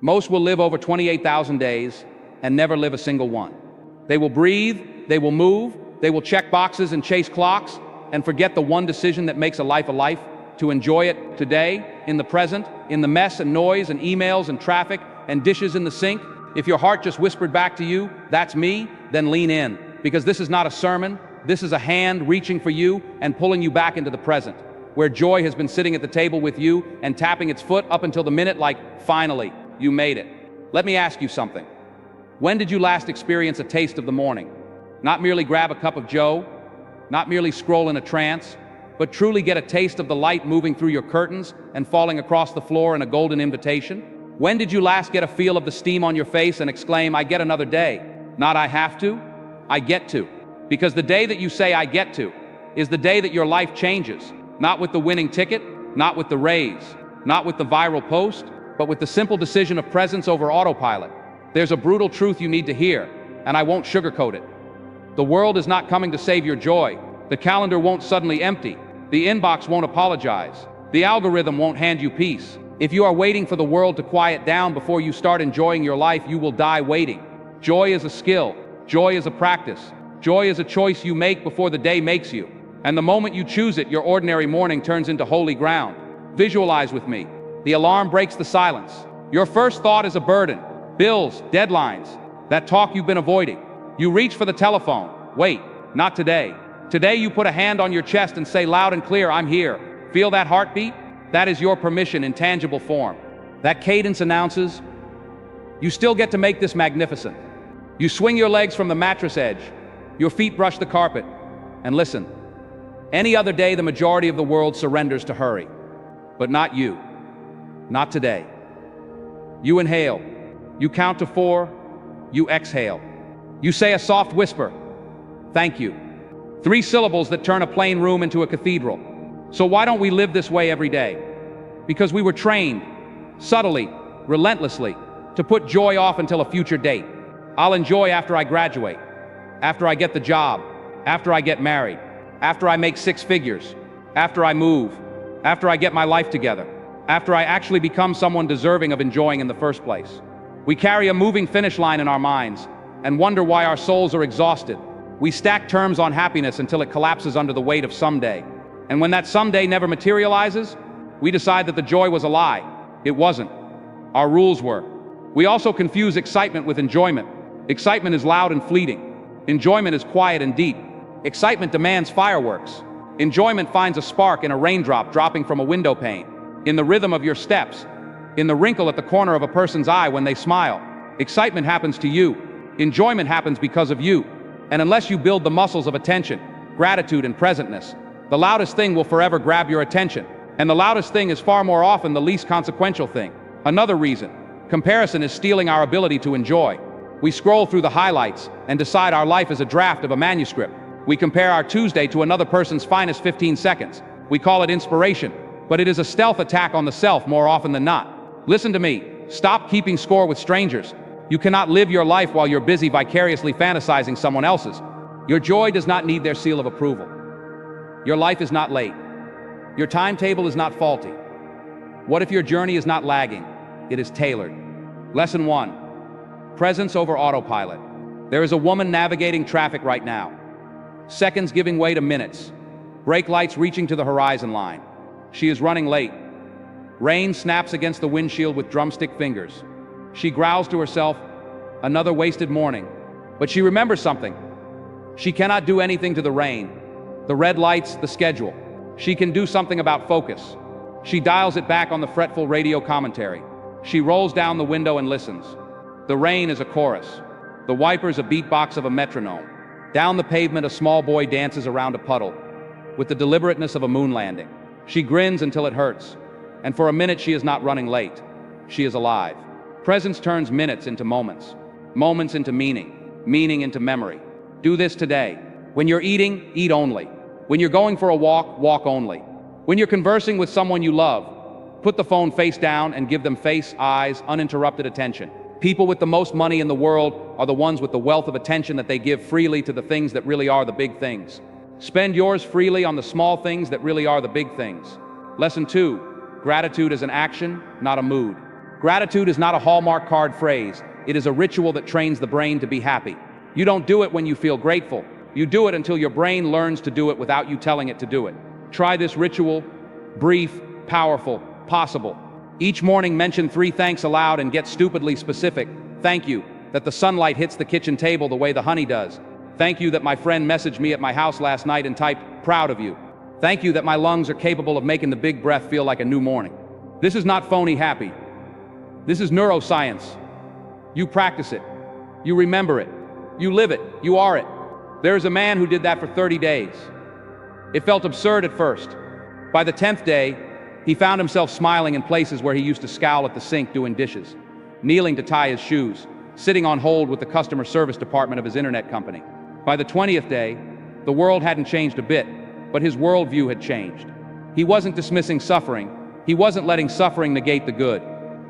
Most will live over 28,000 days and never live a single one. They will breathe, they will move, they will check boxes and chase clocks and forget the one decision that makes a life, to enjoy it today, in the present, in the mess and noise and emails and traffic and dishes in the sink. If your heart just whispered back to you, "That's me," then lean in, because this is not a sermon, this is a hand reaching for you and pulling you back into the present, where joy has been sitting at the table with you and tapping its foot up until the minute like, finally, you made it. Let me ask you something. When did you last experience a taste of the morning? Not merely grab a cup of joe, not merely scroll in a trance, but truly get a taste of the light moving through your curtains and falling across the floor in a golden invitation? When did you last get a feel of the steam on your face and exclaim, "I get another day"? Not "I have to," I get to. Because the day that you say "I get to" is the day that your life changes. Not with the winning ticket, not with the raise, not with the viral post, but with the simple decision of presence over autopilot. There's a brutal truth you need to hear, and I won't sugarcoat it. The world is not coming to save your joy. The calendar won't suddenly empty. The inbox won't apologize. The algorithm won't hand you peace. If you are waiting for the world to quiet down before you start enjoying your life, you will die waiting. Joy is a skill. Joy is a practice. Joy is a choice you make before the day makes you. And the moment you choose it, your ordinary morning turns into holy ground. Visualize with me. The alarm breaks the silence. Your first thought is a burden. Bills, deadlines, that talk you've been avoiding. You reach for the telephone. Wait, not today. Today you put a hand on your chest and say loud and clear, "I'm here." Feel that heartbeat? That is your permission in tangible form. That cadence announces, you still get to make this magnificent. You swing your legs from the mattress edge. Your feet brush the carpet. And listen, any other day the majority of the world surrenders to hurry. But not you. Not today. You inhale. You count to 4. You exhale. You say a soft whisper, "Thank you." 3 syllables that turn a plain room into a cathedral. So why don't we live this way every day? Because we were trained, subtly, relentlessly, to put joy off until a future date. I'll enjoy after I graduate, after I get the job, after I get married, after I make 6 figures, after I move, after I get my life together, after I actually become someone deserving of enjoying in the first place. We carry a moving finish line in our minds and wonder why our souls are exhausted. We stack terms on happiness until it collapses under the weight of someday. And when that someday never materializes, we decide that the joy was a lie. It wasn't. Our rules were. We also confuse excitement with enjoyment. Excitement is loud and fleeting. Enjoyment is quiet and deep. Excitement demands fireworks. Enjoyment finds a spark in a raindrop dropping from a window pane, in the rhythm of your steps, in the wrinkle at the corner of a person's eye when they smile. Excitement happens to you. Enjoyment happens because of you. And unless you build the muscles of attention, gratitude, and presentness, the loudest thing will forever grab your attention. And the loudest thing is far more often the least consequential thing. Another reason, comparison is stealing our ability to enjoy. We scroll through the highlights and decide our life is a draft of a manuscript. We compare our Tuesday to another person's finest 15 seconds. We call it inspiration, but it is a stealth attack on the self more often than not. Listen to me. Stop keeping score with strangers. You cannot live your life while you're busy vicariously fantasizing someone else's. Your joy does not need their seal of approval. Your life is not late. Your timetable is not faulty. What if your journey is not lagging? It is tailored. Lesson 1. Presence over autopilot. There is a woman navigating traffic right now. Seconds giving way to minutes. Brake lights reaching to the horizon line. She is running late. Rain snaps against the windshield with drumstick fingers. She growls to herself, another wasted morning. But she remembers something. She cannot do anything to the rain, the red lights, the schedule. She can do something about focus. She dials it back on the fretful radio commentary. She rolls down the window and listens. The rain is a chorus. The wipers a beatbox of a metronome. Down the pavement a small boy dances around a puddle, with the deliberateness of a moon landing. She grins until it hurts, and for a minute she is not running late. She is alive. Presence turns minutes into moments, moments into meaning, meaning into memory. Do this today. When you're eating, eat only. When you're going for a walk, walk only. When you're conversing with someone you love, put the phone face down and give them face, eyes, uninterrupted attention. People with the most money in the world are the ones with the wealth of attention that they give freely to the things that really are the big things. Spend yours freely on the small things that really are the big things. Lesson 2. Gratitude is an action, not a mood. Gratitude is not a Hallmark card phrase. It is a ritual that trains the brain to be happy. You don't do it when you feel grateful. You do it until your brain learns to do it without you telling it to do it. Try this ritual. Brief, powerful, possible. Each morning mention 3 thanks aloud and get stupidly specific. Thank you that the sunlight hits the kitchen table the way the honey does. Thank you that my friend messaged me at my house last night and typed, proud of you. Thank you that my lungs are capable of making the big breath feel like a new morning. This is not phony happy. This is neuroscience. You practice it. You remember it. You live it. You are it. There is a man who did that for 30 days. It felt absurd at first. By the 10th day, he found himself smiling in places where he used to scowl at the sink doing dishes, kneeling to tie his shoes, sitting on hold with the customer service department of his internet company. By the 20th day, the world hadn't changed a bit, but his worldview had changed. He wasn't dismissing suffering. He wasn't letting suffering negate the good.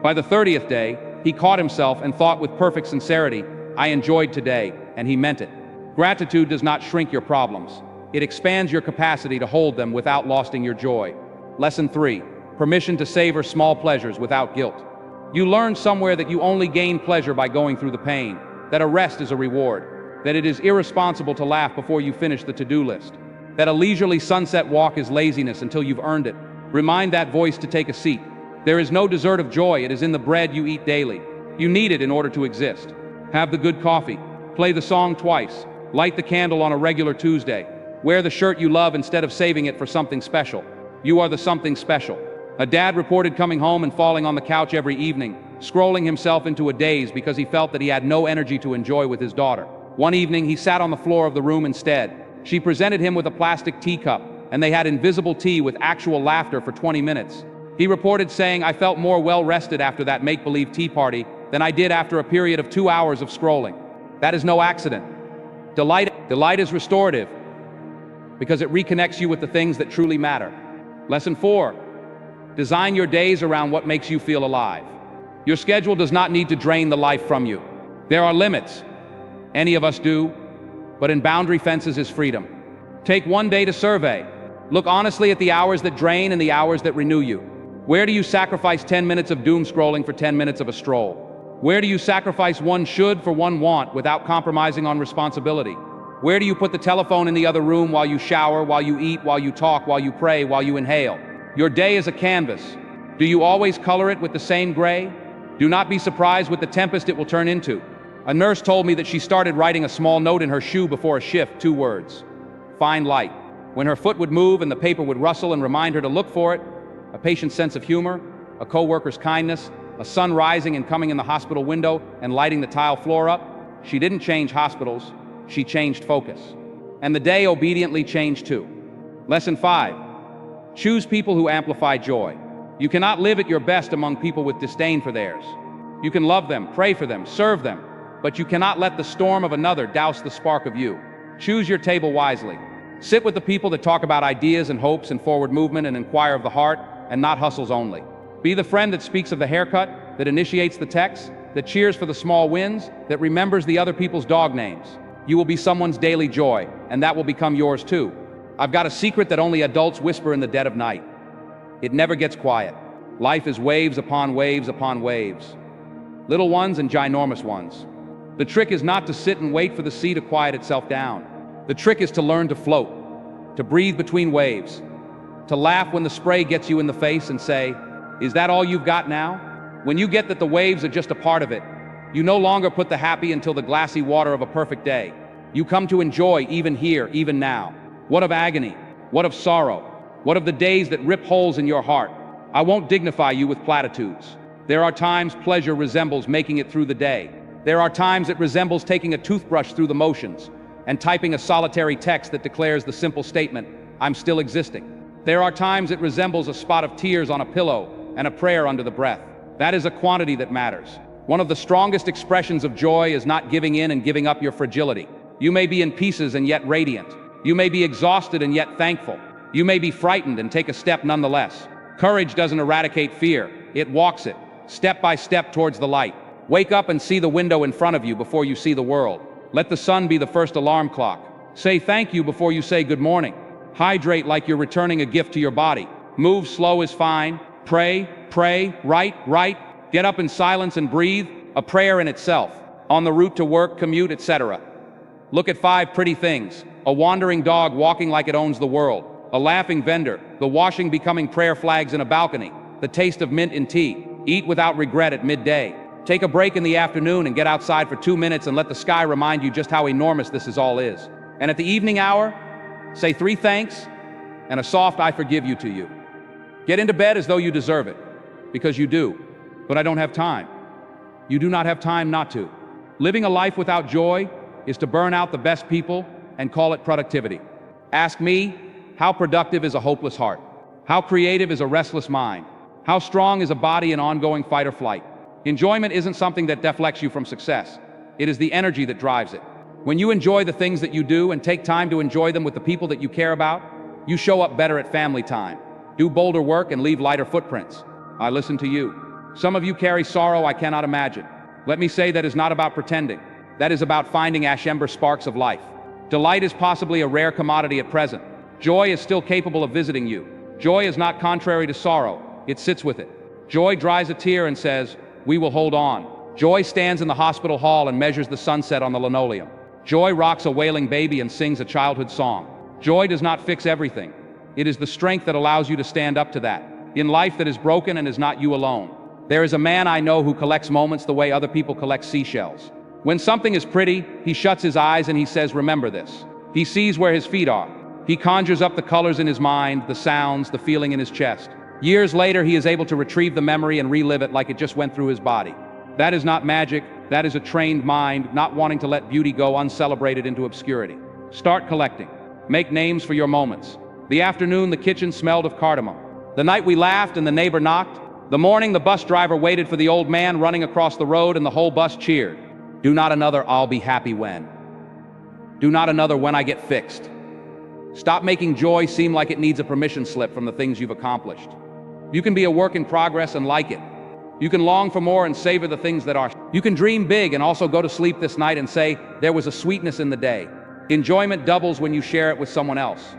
By the 30th day, he caught himself and thought with perfect sincerity, I enjoyed today, and he meant it. Gratitude does not shrink your problems. It expands your capacity to hold them without losing your joy. Lesson 3. Permission to savor small pleasures without guilt. You learn somewhere that you only gain pleasure by going through the pain, that a rest is a reward, that it is irresponsible to laugh before you finish the to-do list, that a leisurely sunset walk is laziness until you've earned it. Remind that voice to take a seat. There is no dessert of joy, it is in the bread you eat daily. You need it in order to exist. Have the good coffee. Play the song twice. Light the candle on a regular Tuesday. Wear the shirt you love instead of saving it for something special. You are the something special. A dad reported coming home and falling on the couch every evening, scrolling himself into a daze because he felt that he had no energy to enjoy with his daughter. One evening, he sat on the floor of the room instead. She presented him with a plastic teacup, and they had invisible tea with actual laughter for 20 minutes. He reported saying, I felt more well-rested after that make-believe tea party than I did after a period of 2 hours of scrolling. That is no accident. Delight is restorative because it reconnects you with the things that truly matter. Lesson 4. Design your days around what makes you feel alive. Your schedule does not need to drain the life from you. There are limits. Any of us do, but in boundary fences is freedom. Take one day to survey. Look honestly at the hours that drain and the hours that renew you. Where do you sacrifice 10 minutes of doom scrolling for 10 minutes of a stroll? Where do you sacrifice one should for one want without compromising on responsibility? Where do you put the telephone in the other room while you shower, while you eat, while you talk, while you pray, while you inhale? Your day is a canvas. Do you always color it with the same gray? Do not be surprised with the tempest it will turn into. A nurse told me that she started writing a small note in her shoe before a shift, 2 words. Find light. When her foot would move and the paper would rustle and remind her to look for it, a patient's sense of humor, a co-worker's kindness, a sun rising and coming in the hospital window and lighting the tile floor up, she didn't change hospitals, she changed focus. And the day obediently changed too. Lesson 5. Choose people who amplify joy. You cannot live at your best among people with disdain for theirs. You can love them, pray for them, serve them, but you cannot let the storm of another douse the spark of you. Choose your table wisely. Sit with the people that talk about ideas and hopes and forward movement and inquire of the heart and not hustles only. Be the friend that speaks of the haircut, that initiates the text, that cheers for the small wins, that remembers the other people's dog names. You will be someone's daily joy, and that will become yours too. I've got a secret that only adults whisper in the dead of night. It never gets quiet. Life is waves upon waves upon waves. Little ones and ginormous ones. The trick is not to sit and wait for the sea to quiet itself down. The trick is to learn to float, to breathe between waves, to laugh when the spray gets you in the face and say, is that all you've got now? When you get that the waves are just a part of it, you no longer put the happy until the glassy water of a perfect day. You come to enjoy even here, even now. What of agony? What of sorrow? What of the days that rip holes in your heart? I won't dignify you with platitudes. There are times pleasure resembles making it through the day. There are times it resembles taking a toothbrush through the motions and typing a solitary text that declares the simple statement, I'm still existing. There are times it resembles a spot of tears on a pillow and a prayer under the breath. That is a quantity that matters. One of the strongest expressions of joy is not giving in and giving up your fragility. You may be in pieces and yet radiant. You may be exhausted and yet thankful. You may be frightened and take a step nonetheless. Courage doesn't eradicate fear. It walks it, step by step towards the light. Wake up and see the window in front of you before you see the world. Let the sun be the first alarm clock. Say thank you before you say good morning. Hydrate like you're returning a gift to your body. Move slow is fine. Pray, write, Get up in silence and breathe, a prayer in itself. On the route to work, commute, etc. Look at 5 pretty things. A wandering dog walking like it owns the world. A laughing vendor. The washing becoming prayer flags in a balcony. The taste of mint in tea. Eat without regret at midday. Take a break in the afternoon and get outside for 2 minutes and let the sky remind you just how enormous this all is. And at the evening hour, say 3 thanks and a soft I forgive you to you. Get into bed as though you deserve it, because you do. But I don't have time. You do not have time not to. Living a life without joy is to burn out the best people and call it productivity. Ask me, how productive is a hopeless heart? How creative is a restless mind? How strong is a body in ongoing fight or flight? Enjoyment isn't something that deflects you from success. It is the energy that drives it. When you enjoy the things that you do and take time to enjoy them with the people that you care about, you show up better at family time, do bolder work, and leave lighter footprints. I listen to you. Some of you carry sorrow I cannot imagine. Let me say that is not about pretending. That is about finding ashember sparks of life. Delight is possibly a rare commodity at present. Joy is still capable of visiting you. Joy is not contrary to sorrow. It sits with it. Joy dries a tear and says, "We will hold on." Joy stands in the hospital hall and measures the sunset on the linoleum. Joy rocks a wailing baby and sings a childhood song. Joy does not fix everything. It is the strength that allows you to stand up to that, in life that is broken and is not you alone. There is a man I know who collects moments the way other people collect seashells. When something is pretty, he shuts his eyes and he says, "Remember this." He sees where his feet are. He conjures up the colors in his mind, the sounds, the feeling in his chest. Years later, he is able to retrieve the memory and relive it like it just went through his body. That is not magic. That is a trained mind, not wanting to let beauty go uncelebrated into obscurity. Start collecting. Make names for your moments. The afternoon, the kitchen smelled of cardamom. The night we laughed and the neighbor knocked. The morning, the bus driver waited for the old man running across the road and the whole bus cheered. Do not another "I'll be happy when." Do not another "when I get fixed." Stop making joy seem like it needs a permission slip from the things you've accomplished. You can be a work in progress and like it. You can long for more and savor the things that are. You can dream big and also go to sleep this night and say, "There was a sweetness in the day." Enjoyment doubles when you share it with someone else.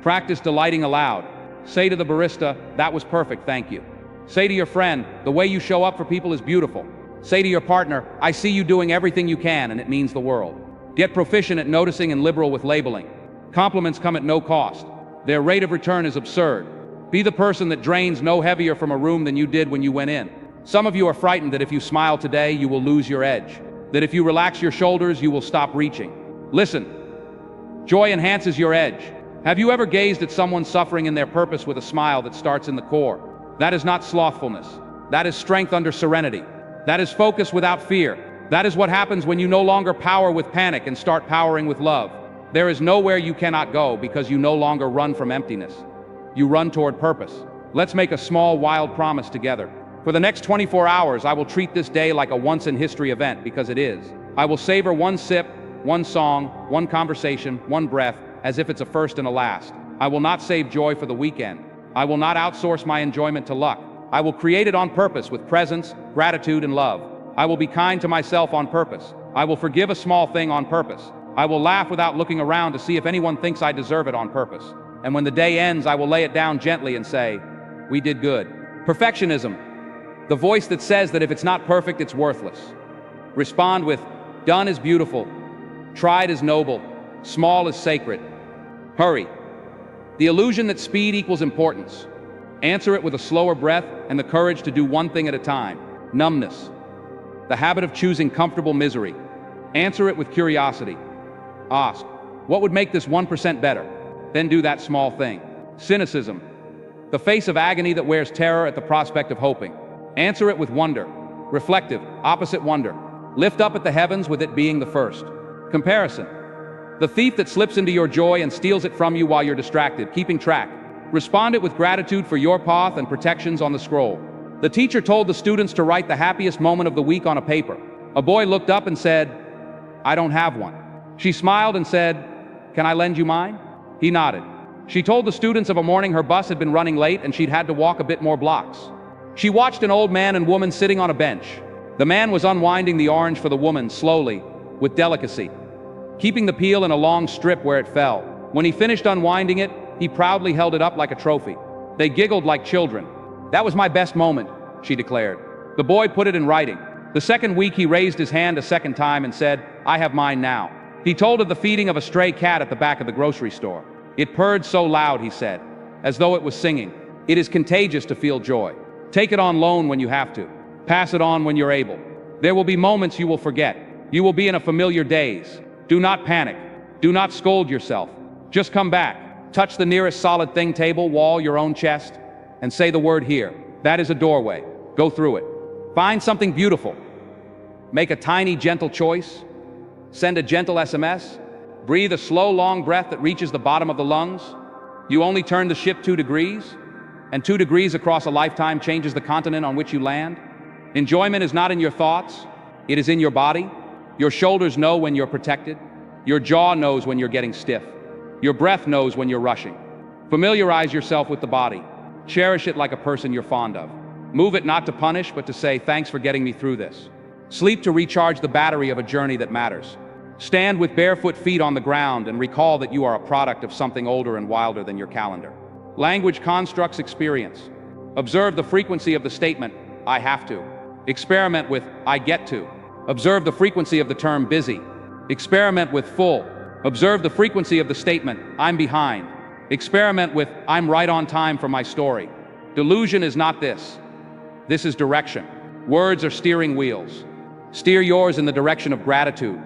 Practice delighting aloud. Say to the barista, "That was perfect, thank you." Say to your friend, "The way you show up for people is beautiful." Say to your partner, "I see you doing everything you can and it means the world." Get proficient at noticing and liberal with labeling. Compliments come at no cost. Their rate of return is absurd. Be the person that drains no heavier from a room than you did when you went in. Some of you are frightened that if you smile today, you will lose your edge. That if you relax your shoulders, you will stop reaching. Listen. Joy enhances your edge. Have you ever gazed at someone suffering in their purpose with a smile that starts in the core? That is not slothfulness. That is strength under serenity. That is focus without fear. That is what happens when you no longer power with panic and start powering with love. There is nowhere you cannot go because you no longer run from emptiness. You run toward purpose. Let's make a small, wild promise together. For the next 24 hours, I will treat this day like a once-in-history event, because it is. I will savor one sip, one song, one conversation, one breath, as if it's a first and a last. I will not save joy for the weekend. I will not outsource my enjoyment to luck. I will create it on purpose with presence, gratitude, and love. I will be kind to myself on purpose. I will forgive a small thing on purpose. I will laugh without looking around to see if anyone thinks I deserve it on purpose. And when the day ends, I will lay it down gently and say, "We did good." Perfectionism. The voice that says that if it's not perfect, it's worthless. Respond with, "Done is beautiful. Tried is noble. Small is sacred." Hurry. The illusion that speed equals importance. Answer it with a slower breath and the courage to do one thing at a time. Numbness. The habit of choosing comfortable misery. Answer it with curiosity. Ask, what would make this 1% better? Then do that small thing. Cynicism. The face of agony that wears terror at the prospect of hoping. Answer it with wonder. Reflective, opposite wonder. Lift up at the heavens with it being the first. Comparison. The thief that slips into your joy and steals it from you while you're distracted, keeping track. Respond it with gratitude for your path and protections on the scroll. The teacher told the students to write the happiest moment of the week on a paper. A boy looked up and said, "I don't have one." She smiled and said, "Can I lend you mine?" He nodded. She told the students of a morning her bus had been running late and she'd had to walk a bit more blocks. She watched an old man and woman sitting on a bench. The man was unwinding the orange for the woman slowly, with delicacy, keeping the peel in a long strip where it fell. When he finished unwinding it, he proudly held it up like a trophy. They giggled like children. "That was my best moment," she declared. The boy put it in writing. The second week he raised his hand a second time and said, "I have mine now." He told of the feeding of a stray cat at the back of the grocery store. It purred so loud, he said, as though it was singing. It is contagious to feel joy. Take it on loan when you have to. Pass it on when you're able. There will be moments you will forget. You will be in a familiar daze. Do not panic. Do not scold yourself. Just come back. Touch the nearest solid thing, table, wall, your own chest, and say the word here. That is a doorway. Go through it. Find something beautiful. Make a tiny, gentle choice. Send a gentle SMS. Breathe a slow, long breath that reaches the bottom of the lungs. You only turn the ship 2 degrees, and 2 degrees across a lifetime changes the continent on which you land. Enjoyment is not in your thoughts. It is in your body. Your shoulders know when you're protected. Your jaw knows when you're getting stiff. Your breath knows when you're rushing. Familiarize yourself with the body. Cherish it like a person you're fond of. Move it not to punish, but to say, "Thanks for getting me through this." Sleep to recharge the battery of a journey that matters. Stand with barefoot feet on the ground and recall that you are a product of something older and wilder than your calendar. Language constructs experience. Observe the frequency of the statement, "I have to." Experiment with, "I get to." Observe the frequency of the term busy. Experiment with full. Observe the frequency of the statement, "I'm behind." Experiment with, "I'm right on time for my story." Delusion is not this. This is direction. Words are steering wheels. Steer yours in the direction of gratitude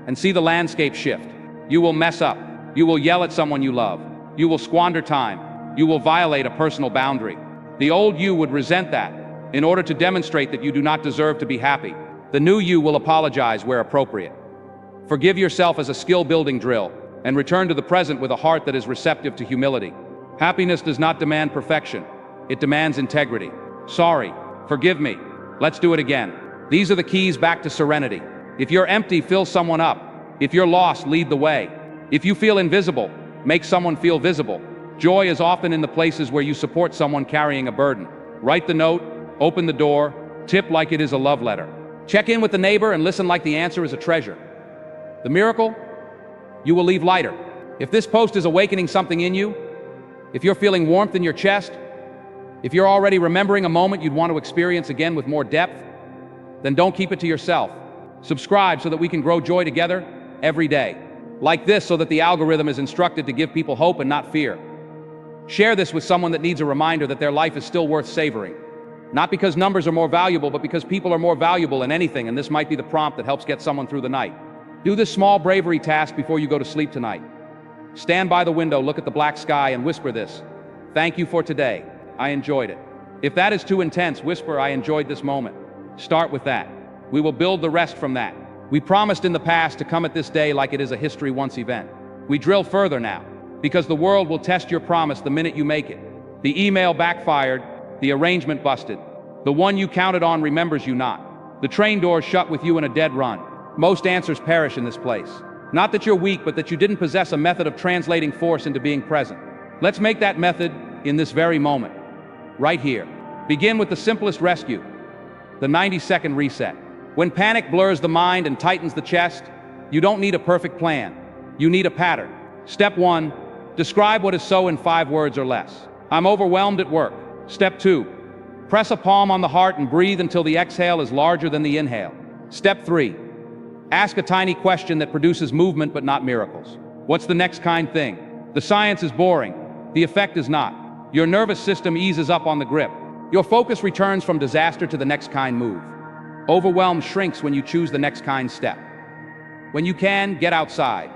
and see the landscape shift. You will mess up. You will yell at someone you love. You will squander time. You will violate a personal boundary. The old you would resent that in order to demonstrate that you do not deserve to be happy. The new you will apologize where appropriate. Forgive yourself as a skill-building drill and return to the present with a heart that is receptive to humility. Happiness does not demand perfection. It demands integrity. Sorry. Forgive me. Let's do it again. These are the keys back to serenity. If you're empty, fill someone up. If you're lost, lead the way. If you feel invisible, make someone feel visible. Joy is often in the places where you support someone carrying a burden. Write the note, open the door, tip like it is a love letter. Check in with the neighbor and listen like the answer is a treasure. The miracle? You will leave lighter. If this post is awakening something in you, if you're feeling warmth in your chest, if you're already remembering a moment you'd want to experience again with more depth, then don't keep it to yourself. Subscribe so that we can grow joy together every day. Like this so that the algorithm is instructed to give people hope and not fear. Share this with someone that needs a reminder that their life is still worth savoring. Not because numbers are more valuable, but because people are more valuable than anything, and this might be the prompt that helps get someone through the night. Do this small bravery task before you go to sleep tonight. Stand by the window, look at the black sky, and whisper this: "Thank you for today. I enjoyed it." If that is too intense, whisper, "I enjoyed this moment." Start with that. We will build the rest from that. We promised in the past to come at this day like it is a history once event. We drill further now, because the world will test your promise the minute you make it. The email backfired, the arrangement busted. The one you counted on remembers you not. The train doors shut with you in a dead run. Most answers perish in this place. Not that you're weak, but that you didn't possess a method of translating force into being present. Let's make that method in this very moment, right here. Begin with the simplest rescue, the 90-second reset. When panic blurs the mind and tightens the chest, you don't need a perfect plan. You need a pattern. Step 1, describe what is so in 5 words or less. I'm overwhelmed at work. Step 2, press a palm on the heart and breathe until the exhale is larger than the inhale. Step 3, ask a tiny question that produces movement but not miracles. What's the next kind thing? The science is boring. The effect is not. Your nervous system eases up on the grip. Your focus returns from disaster to the next kind move. Overwhelm shrinks when you choose the next kind step. When you can, get outside.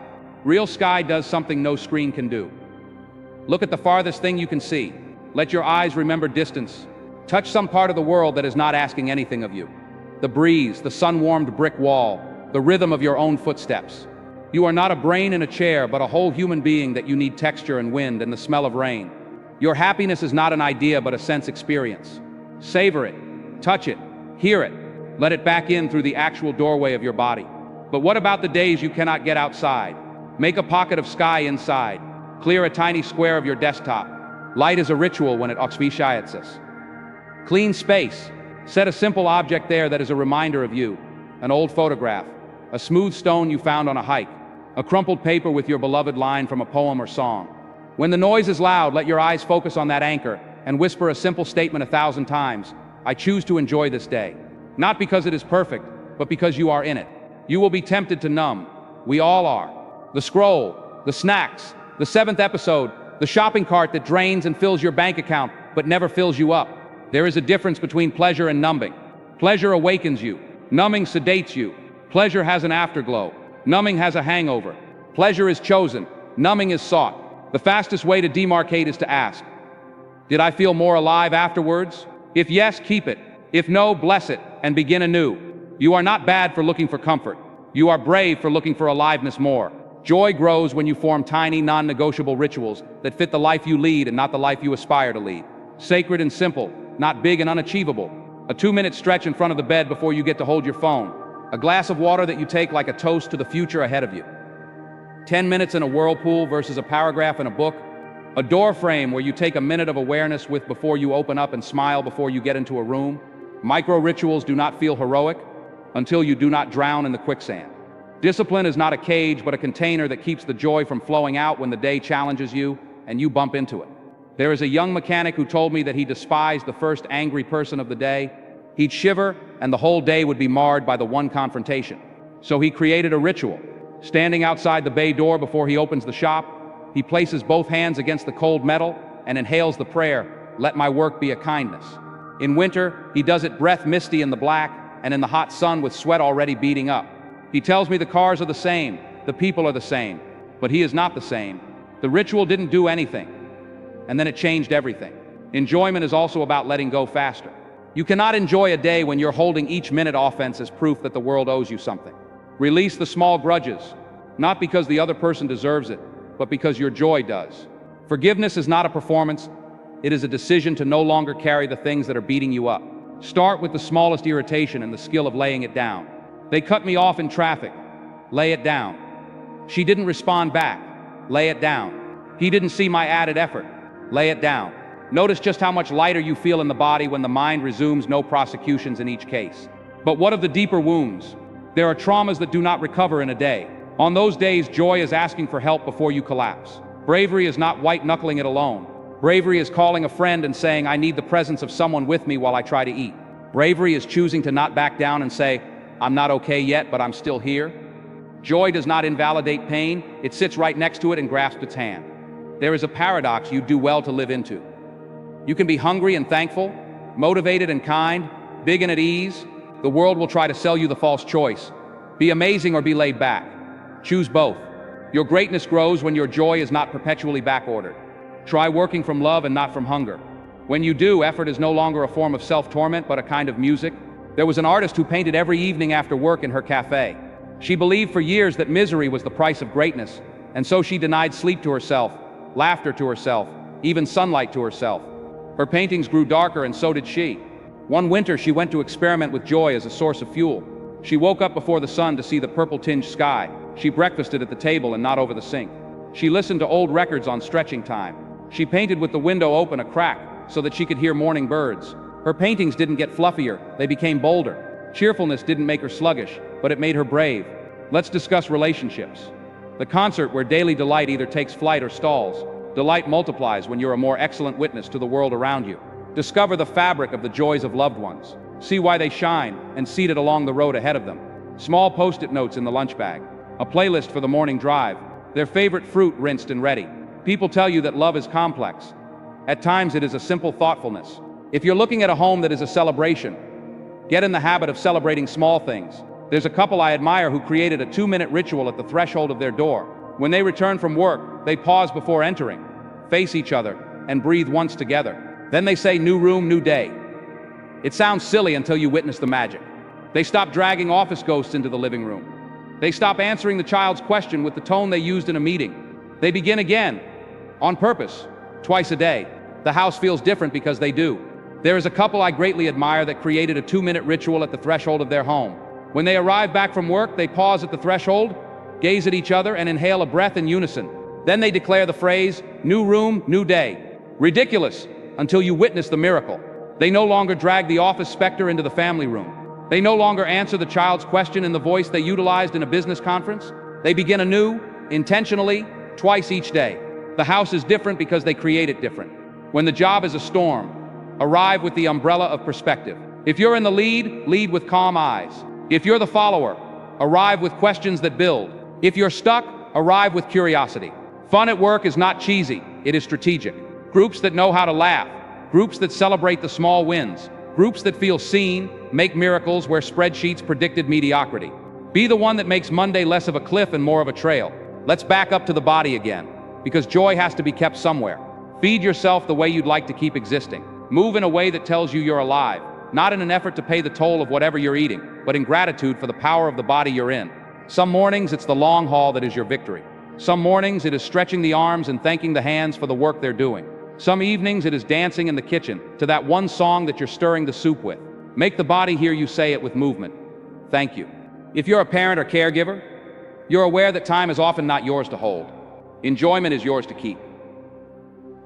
Real sky does something no screen can do. Look at the farthest thing you can see. Let your eyes remember distance. Touch some part of the world that is not asking anything of you. The breeze, the sun-warmed brick wall, the rhythm of your own footsteps. You are not a brain in a chair, but a whole human being that you need texture and wind and the smell of rain. Your happiness is not an idea, but a sense experience. Savor it, touch it, hear it. Let it back in through the actual doorway of your body. But what about the days you cannot get outside? Make a pocket of sky inside. Clear a tiny square of your desktop. Light is a ritual when it oxvishiates. Clean space. Set a simple object there that is a reminder of you. An old photograph. A smooth stone you found on a hike. A crumpled paper with your beloved line from a poem or song. When the noise is loud, let your eyes focus on that anchor and whisper a simple statement 1,000 times. I choose to enjoy this day. Not because it is perfect, but because you are in it. You will be tempted to numb. We all are. The scroll, the snacks, the seventh episode, the shopping cart that drains and fills your bank account, but never fills you up. There is a difference between pleasure and numbing. Pleasure awakens you. Numbing sedates you. Pleasure has an afterglow. Numbing has a hangover. Pleasure is chosen. Numbing is sought. The fastest way to demarcate is to ask, did I feel more alive afterwards? If yes, keep it. If no, bless it and begin anew. You are not bad for looking for comfort. You are brave for looking for aliveness more. Joy grows when you form tiny, non-negotiable rituals that fit the life you lead and not the life you aspire to lead. Sacred and simple, not big and unachievable. A 2-minute stretch in front of the bed before you get to hold your phone. A glass of water that you take like a toast to the future ahead of you. 10 minutes in a whirlpool versus a paragraph in a book. A door frame where you take a minute of awareness with before you open up and smile before you get into a room. Micro rituals do not feel heroic until you do not drown in the quicksand. Discipline is not a cage, but a container that keeps the joy from flowing out when the day challenges you and you bump into it. There is a young mechanic who told me that he despised the first angry person of the day. He'd shiver, and the whole day would be marred by the one confrontation. So he created a ritual. Standing outside the bay door before he opens the shop, he places both hands against the cold metal and inhales the prayer, "Let my work be a kindness." In winter, he does it breath misty in the black and in the hot sun with sweat already beading up. He tells me the cars are the same, the people are the same, but he is not the same. The ritual didn't do anything, and then it changed everything. Enjoyment is also about letting go faster. You cannot enjoy a day when you're holding each minute offense as proof that the world owes you something. Release the small grudges, not because the other person deserves it, but because your joy does. Forgiveness is not a performance, it is a decision to no longer carry the things that are beating you up. Start with the smallest irritation and the skill of laying it down. They cut me off in traffic. Lay it down. She didn't respond back. Lay it down. He didn't see my added effort. Lay it down. Notice just how much lighter you feel in the body when the mind resumes no prosecutions in each case. But what of the deeper wounds? There are traumas that do not recover in a day. On those days, joy is asking for help before you collapse. Bravery is not white-knuckling it alone. Bravery is calling a friend and saying, I need the presence of someone with me while I try to eat. Bravery is choosing to not back down and say, I'm not okay yet, but I'm still here. Joy does not invalidate pain, it sits right next to it and grasps its hand. There is a paradox you do well to live into. You can be hungry and thankful, motivated and kind, big and at ease. The world will try to sell you the false choice. Be amazing or be laid back. Choose both. Your greatness grows when your joy is not perpetually backordered. Try working from love and not from hunger. When you do, effort is no longer a form of self-torment, but a kind of music. There was an artist who painted every evening after work in her cafe. She believed for years that misery was the price of greatness, and so she denied sleep to herself, laughter to herself, even sunlight to herself. Her paintings grew darker, and so did she. One winter, she went to experiment with joy as a source of fuel. She woke up before the sun to see the purple-tinged sky. She breakfasted at the table and not over the sink. She listened to old records on stretching time. She painted with the window open a crack so that she could hear morning birds. Her paintings didn't get fluffier, they became bolder. Cheerfulness didn't make her sluggish, but it made her brave. Let's discuss relationships. The concert where daily delight either takes flight or stalls. Delight multiplies when you're a more excellent witness to the world around you. Discover the fabric of the joys of loved ones. See why they shine, and seed it along the road ahead of them. Small post-it notes in the lunch bag. A playlist for the morning drive. Their favorite fruit rinsed and ready. People tell you that love is complex. At times it is a simple thoughtfulness. If you're looking at a home that is a celebration, get in the habit of celebrating small things. There's a couple I admire who created a 2-minute ritual at the threshold of their door. When they return from work, they pause before entering, face each other, and breathe once together. Then they say, new room, new day. It sounds silly until you witness the magic. They stop dragging office ghosts into the living room. They stop answering the child's question with the tone they used in a meeting. They begin again, on purpose, twice a day. The house feels different because they do. There is a couple I greatly admire that created a 2-minute ritual at the threshold of their home. When they arrive back from work, they pause at the threshold, gaze at each other, and inhale a breath in unison. Then they declare the phrase, new room, new day. Ridiculous, until you witness the miracle. They no longer drag the office specter into the family room. They no longer answer the child's question in the voice they utilized in a business conference. They begin anew, intentionally, twice each day. The house is different because they create it different. When the job is a storm, arrive with the umbrella of perspective. If you're in the lead, lead with calm eyes. If you're the follower, arrive with questions that build. If you're stuck, arrive with curiosity. Fun at work is not cheesy, it is strategic. Groups that know how to laugh, groups that celebrate the small wins, groups that feel seen, make miracles where spreadsheets predicted mediocrity. Be the one that makes Monday less of a cliff and more of a trail. Let's back up to the body again, because joy has to be kept somewhere. Feed yourself the way you'd like to keep existing. Move in a way that tells you you're alive, not in an effort to pay the toll of whatever you're eating, but in gratitude for the power of the body you're in. Some mornings it's the long haul that is your victory. Some mornings it is stretching the arms and thanking the hands for the work they're doing. Some evenings it is dancing in the kitchen to that one song that you're stirring the soup with. Make the body hear you say it with movement. Thank you. If you're a parent or caregiver, you're aware that time is often not yours to hold. Enjoyment is yours to keep.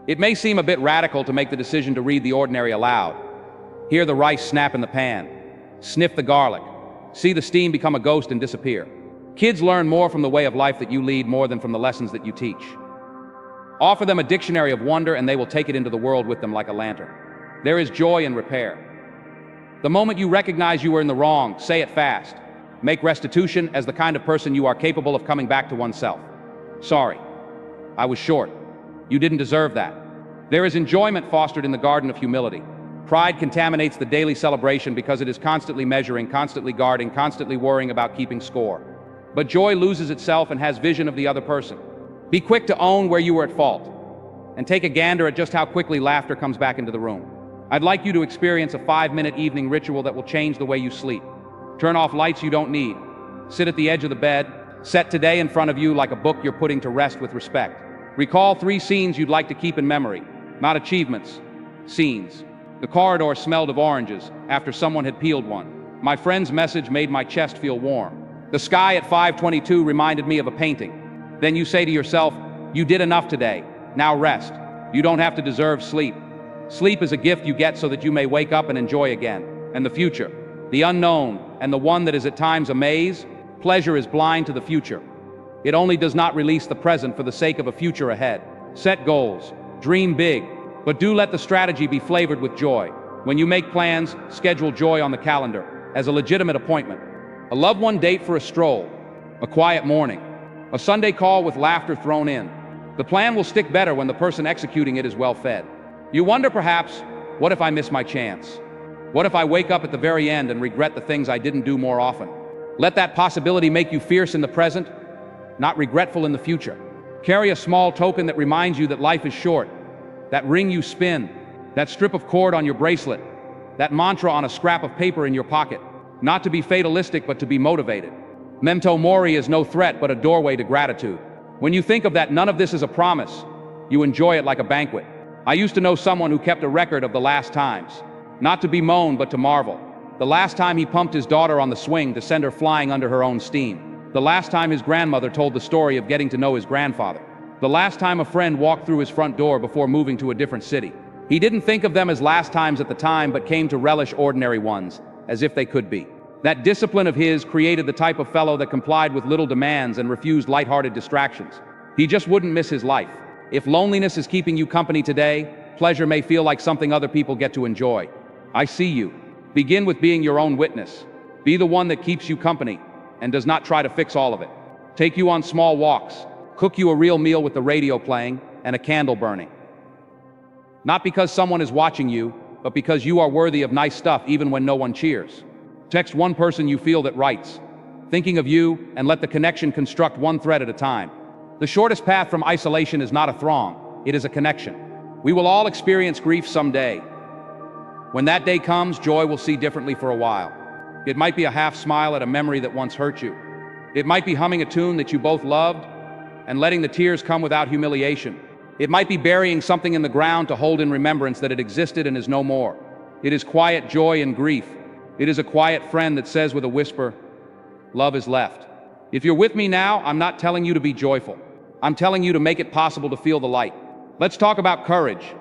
It may seem a bit radical to make the decision to read the ordinary aloud. Hear the rice snap in the pan, sniff the garlic, see the steam become a ghost and disappear. Kids learn more from the way of life that you lead more than from the lessons that you teach. Offer them a dictionary of wonder and they will take it into the world with them like a lantern. There is joy in repair. The moment you recognize you were in the wrong, say it fast. Make restitution as the kind of person you are capable of coming back to oneself. Sorry, I was short. You didn't deserve that. There is enjoyment fostered in the garden of humility. Pride contaminates the daily celebration because it is constantly measuring, constantly guarding, constantly worrying about keeping score. But joy loses itself and has vision of the other person. Be quick to own where you were at fault, and take a gander at just how quickly laughter comes back into the room. I'd like you to experience a 5-minute evening ritual that will change the way you sleep. Turn off lights you don't need. Sit at the edge of the bed. Set today in front of you like a book you're putting to rest with respect. Recall 3 scenes you'd like to keep in memory, not achievements, scenes. The corridor smelled of oranges after someone had peeled one. My friend's message made my chest feel warm. The sky at 5:22 reminded me of a painting. Then you say to yourself, you did enough today, now rest. You don't have to deserve sleep. Sleep is a gift you get so that you may wake up and enjoy again. And the future, the unknown, and the one that is at times a maze, pleasure is blind to the future. It only does not release the present for the sake of a future ahead. Set goals, dream big, but do let the strategy be flavored with joy. When you make plans, schedule joy on the calendar as a legitimate appointment. A loved one date for a stroll, a quiet morning, a Sunday call with laughter thrown in. The plan will stick better when the person executing it is well fed. You wonder perhaps, what if I miss my chance? What if I wake up at the very end and regret the things I didn't do more often? Let that possibility make you fierce in the present, not regretful in the future. Carry a small token that reminds you that life is short. That ring you spin, that strip of cord on your bracelet, that mantra on a scrap of paper in your pocket. Not to be fatalistic, but to be motivated. Memento mori is no threat, but a doorway to gratitude. When you think of that, none of this is a promise. You enjoy it like a banquet. I used to know someone who kept a record of the last times. Not to bemoan, but to marvel. The last time he pumped his daughter on the swing to send her flying under her own steam. The last time his grandmother told the story of getting to know his grandfather. The last time a friend walked through his front door before moving to a different city. He didn't think of them as last times at the time, but came to relish ordinary ones, as if they could be. That discipline of his created the type of fellow that complied with little demands and refused lighthearted distractions. He just wouldn't miss his life. If loneliness is keeping you company today, pleasure may feel like something other people get to enjoy. I see you. Begin with being your own witness. Be the one that keeps you company and does not try to fix all of it. Take you on small walks. Cook you a real meal with the radio playing and a candle burning. Not because someone is watching you, but because you are worthy of nice stuff even when no one cheers. Text one person you feel that writes, thinking of you, and let the connection construct one thread at a time. The shortest path from isolation is not a throng, it is a connection. We will all experience grief someday. When that day comes, joy will see differently for a while. It might be a half smile at a memory that once hurt you. It might be humming a tune that you both loved and letting the tears come without humiliation. It might be burying something in the ground to hold in remembrance that it existed and is no more. It is quiet joy in grief. It is a quiet friend that says with a whisper, love is left. If you're with me now, I'm not telling you to be joyful. I'm telling you to make it possible to feel the light. Let's talk about courage,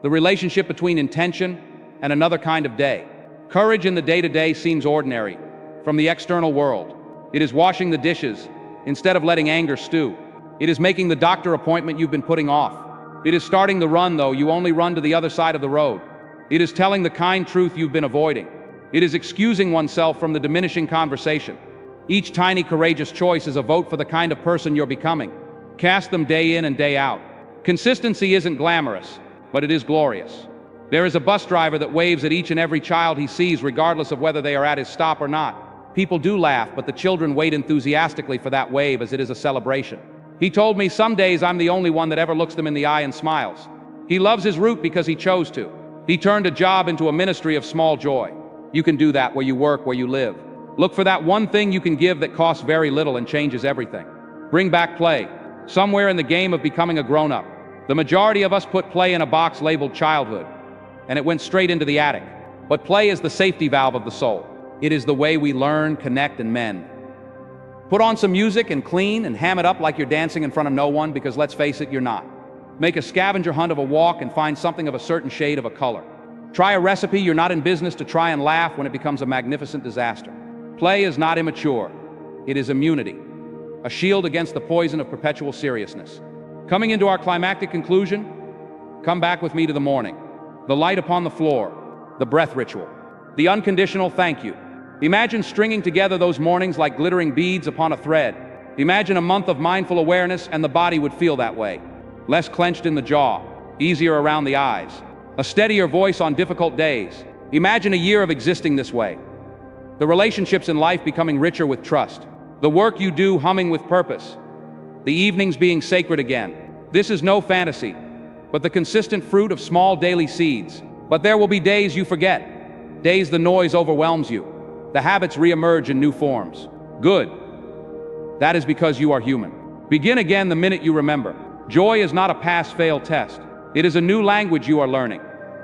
the relationship between intention and another kind of day. Courage in the day-to-day seems ordinary, from the external world. It is washing the dishes instead of letting anger stew. It is making the doctor appointment you've been putting off. It is starting the run, though you only run to the other side of the road. It is telling the kind truth you've been avoiding. It is excusing oneself from the diminishing conversation. Each tiny courageous choice is a vote for the kind of person you're becoming. Cast them day in and day out. Consistency isn't glamorous, but it is glorious. There is a bus driver that waves at each and every child he sees, regardless of whether they are at his stop or not. People do laugh, but the children wait enthusiastically for that wave as it is a celebration. He told me some days I'm the only one that ever looks them in the eye and smiles. He loves his route because he chose to. He turned a job into a ministry of small joy. You can do that where you work, where you live. Look for that one thing you can give that costs very little and changes everything. Bring back play. Somewhere in the game of becoming a grown-up, the majority of us put play in a box labeled childhood, and it went straight into the attic. But play is the safety valve of the soul. It is the way we learn, connect, and mend. Put on some music and clean and ham it up like you're dancing in front of no one, because let's face it, you're not. Make a scavenger hunt of a walk and find something of a certain shade of a color. Try a recipe. You're not in business to try and laugh when it becomes a magnificent disaster. Play is not immature. It is immunity, a shield against the poison of perpetual seriousness. Coming into our climactic conclusion, come back with me to the morning. The light upon the floor, the breath ritual, the unconditional thank you. Imagine stringing together those mornings like glittering beads upon a thread. Imagine a month of mindful awareness and the body would feel that way. Less clenched in the jaw, easier around the eyes, a steadier voice on difficult days. Imagine a year of existing this way. The relationships in life becoming richer with trust. The work you do humming with purpose. The evenings being sacred again. This is no fantasy, but the consistent fruit of small daily seeds. But there will be days you forget, days the noise overwhelms you. The habits reemerge in new forms. Good. That is because you are human. Begin again the minute you remember. Joy is not a pass-fail test. It is a new language you are learning.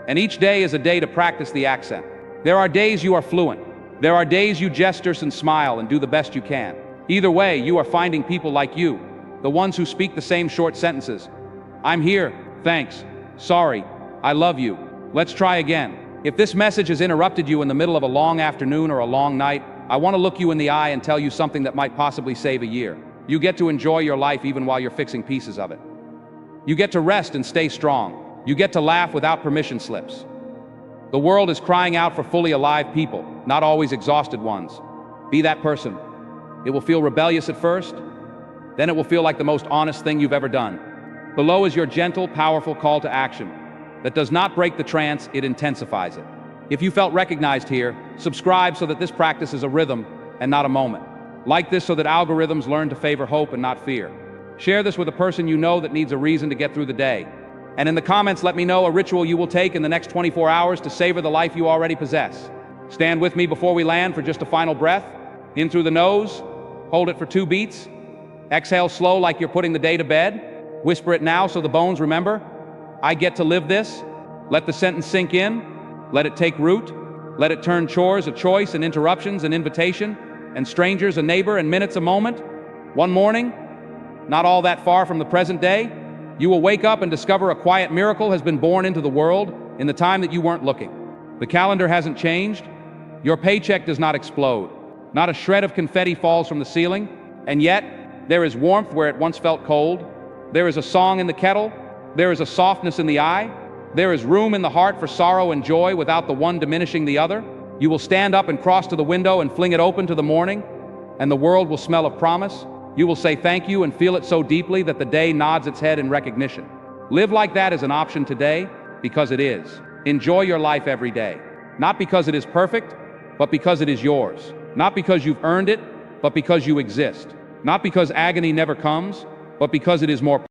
And each day is a day to practice the accent. There are days you are fluent. There are days you gesture and smile and do the best you can. Either way, you are finding people like you, the ones who speak the same short sentences. I'm here, thanks, sorry, I love you, let's try again. If this message has interrupted you in the middle of a long afternoon or a long night, I want to look you in the eye and tell you something that might possibly save a year. You get to enjoy your life even while you're fixing pieces of it. You get to rest and stay strong. You get to laugh without permission slips. The world is crying out for fully alive people, not always exhausted ones. Be that person. It will feel rebellious at first, then it will feel like the most honest thing you've ever done. Below is your gentle, powerful call to action that does not break the trance, it intensifies it. If you felt recognized here, subscribe so that this practice is a rhythm and not a moment. Like this so that algorithms learn to favor hope and not fear. Share this with a person you know that needs a reason to get through the day. And in the comments, let me know a ritual you will take in the next 24 hours to savor the life you already possess. Stand with me before we land for just a final breath. In through the nose, hold it for 2 beats. Exhale slow like you're putting the day to bed. Whisper it now so the bones remember. I get to live this. Let the sentence sink in. Let it take root. Let it turn chores a choice and interruptions an invitation, and strangers a neighbor and minutes a moment. One morning, not all that far from the present day, you will wake up and discover a quiet miracle has been born into the world in the time that you weren't looking. The calendar hasn't changed. Your paycheck does not explode. Not a shred of confetti falls from the ceiling. And yet, there is warmth where it once felt cold. There is a song in the kettle. There is a softness in the eye. There is room in the heart for sorrow and joy without the one diminishing the other. You will stand up and cross to the window and fling it open to the morning, and the world will smell of promise. You will say thank you and feel it so deeply that the day nods its head in recognition. Live like that as an option today, because it is. Enjoy your life every day. Not because it is perfect, but because it is yours. Not because you've earned it, but because you exist. Not because agony never comes, but because it is more